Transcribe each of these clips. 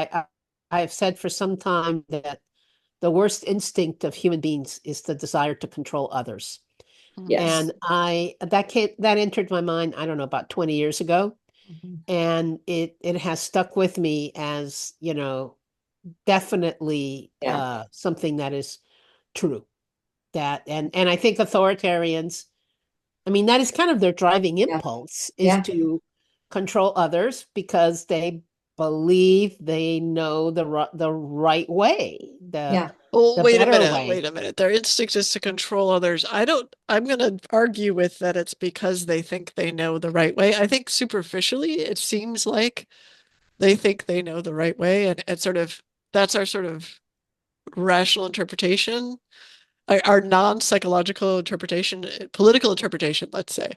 I, I have said for some time that the worst instinct of human beings is the desire to control others. Yes. And that entered my mind, I don't know, about 20 years ago. Mhm. And it has stuck with me as, definitely Yeah. something that is true. And I think authoritarians, I mean, that is kind of their driving Yeah. impulse is Yeah. to control others because they believe they know the right way, the Yeah. the better Wait way. a minute. Their instinct is to control others. I'm going to argue with that it's because they think they know the right way. I think superficially, it seems like they think they know the right way. And sort of, that's our sort of rational interpretation, our non-psychological interpretation, political interpretation, let's say.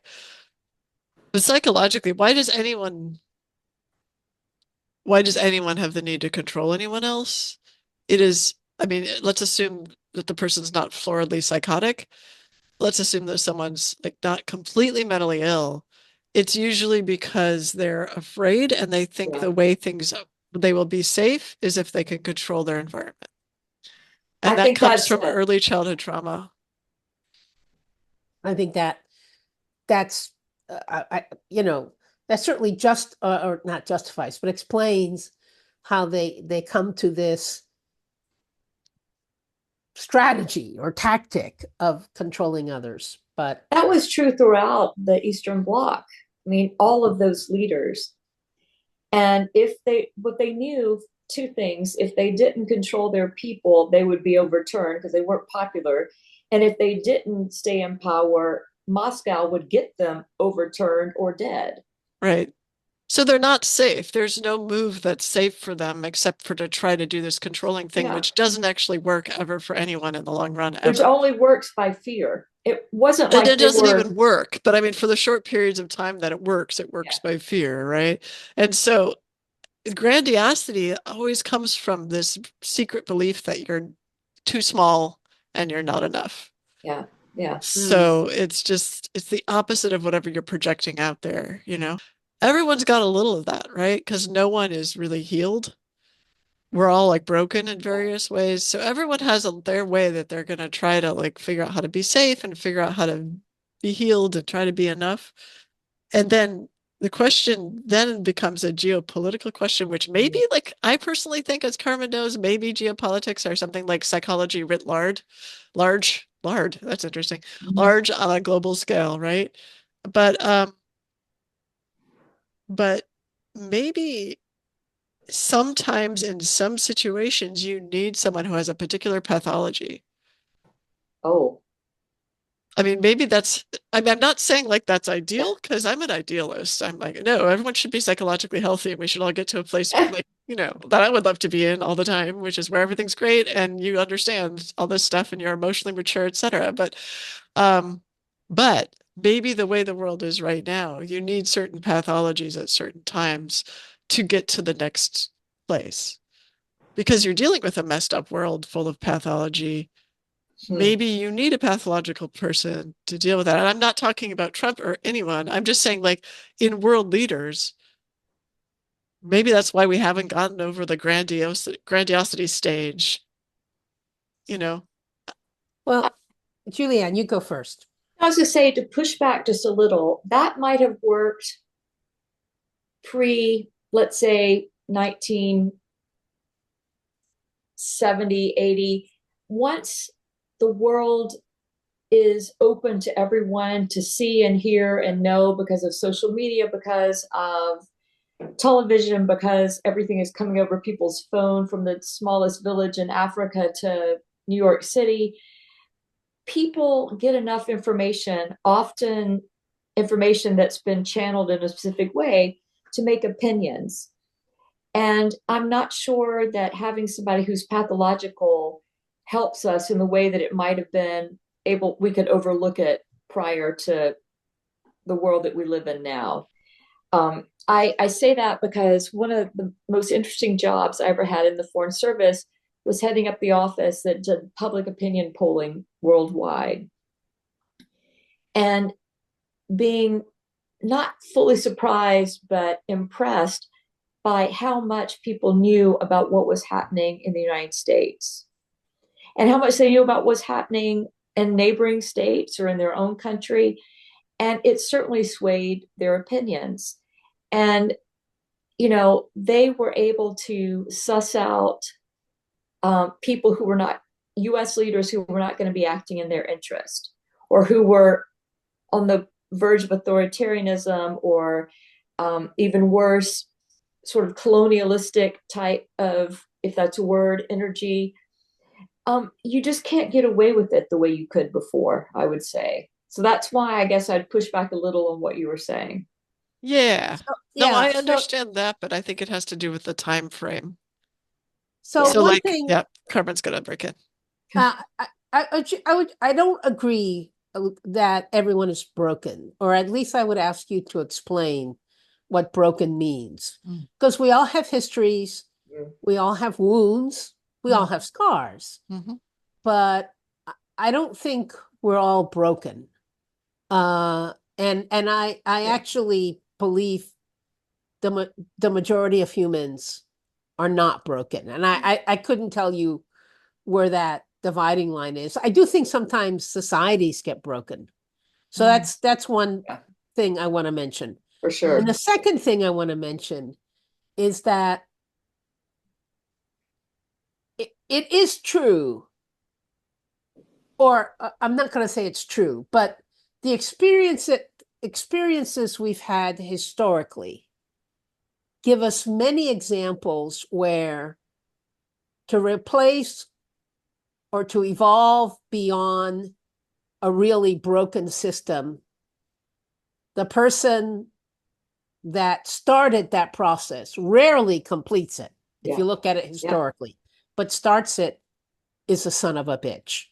But psychologically, why does anyone have the need to control anyone else? It is, I mean, let's assume that the person's not floridly psychotic. Let's assume that someone's like not completely mentally ill. It's usually because they're afraid and they think Yeah. the way they will be safe is if they can control their environment. I And that think comes that's from it. early childhood trauma. I think that's that certainly just or not justifies, but explains how they come to this strategy or tactic of controlling others. But That was true throughout the Eastern Bloc. I mean, all of those leaders. And what they knew, two things: if they didn't control their people, they would be overturned because they weren't popular. And if they didn't stay in power, Moscow would get them overturned or dead. Right. So they're not safe. There's no move that's safe for them except for to try to do this controlling thing, Yeah. which doesn't actually work ever for anyone in the long run, Which ever. only works by fear. It wasn't And like it they doesn't were, even work. But I mean, for the short periods of time that it yeah, works by fear, right? And so grandiosity always comes from this secret belief that you're too small and you're not enough. yeah, yeah. mm, So it's the opposite of whatever you're projecting out there, you know? Everyone's got a little of that, right? Because no one is really healed. We're all like broken in various ways. So everyone has their way that they're going to try to like figure out how to be safe and figure out how to be healed and try to be enough. And then the question then becomes a geopolitical question, which maybe like I personally think, as Carmen knows, maybe geopolitics are something like psychology writ large. That's interesting. Mhm. Large on a global scale, right? But but maybe sometimes in some situations you need someone who has a particular pathology. Oh, I mean, maybe I'm not saying like that's yeah. ideal because I'm an idealist. I'm like, no, everyone should be psychologically healthy and we should all get to a place like, that I would love to be in all the time, which is where everything's great and you understand all this stuff and you're emotionally mature, etc. Um, but maybe the way the world is right now, you need certain pathologies at certain times to get to the next place because you're dealing with a messed up world full of pathology. Hmm. Maybe you need a pathological person to deal with that. And I'm not talking about Trump or anyone. I'm just saying, like, in world leaders, maybe that's why we haven't gotten over the grandiosity stage, you know? well, Julianne, you go first. I was going to say, to push back just a little, that might have worked pre, let's say, 1970, 80. Once the world is open to everyone to see and hear and know because of social media, because of television, because everything is coming over people's phone from the smallest village in Africa to New York City, people get enough information, often information that's been channeled in a specific way, to make opinions. And I'm not sure that having somebody who's pathological helps us in the way that it might have been we could overlook it prior to the world that we live in now. I say that because one of the most interesting jobs I ever had in the Foreign Service was heading up the office that did public opinion polling worldwide. And being not fully surprised, but impressed by how much people knew about what was happening in the United States and how much they knew about what's happening in neighboring states or in their own country. And it certainly swayed their opinions. And, they were able to suss out people who were not US leaders who were not going to be acting in their interest or who were on the verge of authoritarianism or even worse, sort of colonialistic type of, if that's a word, energy. You just can't get away with it the way you could before, I would say. So that's why I guess I'd push back a little on what you were saying. Yeah. So, No, I yeah. understand that, but I think it has to do with the time frame. So Yeah. So one like, thing, yeah, Carmen's gonna break in. I don't agree that everyone is broken, or at least I would ask you to explain what broken means. Mm. Because we all have histories, we all have wounds, we all Mm. have scars, Mhm. but I don't think we're all broken. And I Yeah. actually believe the majority of humans are not broken. And I couldn't tell you where that dividing line is. I do think sometimes societies get broken. So Mm. that's one Yeah, thing I want to mention. for And sure. the second thing I want to mention is that it is true, or I'm not going to say it's true, but the experiences we've had historically give us many examples where to replace or to evolve beyond a really broken system, the person that started that process rarely completes it, if Yeah. you look at it Yeah. historically, but starts it is a son of a bitch.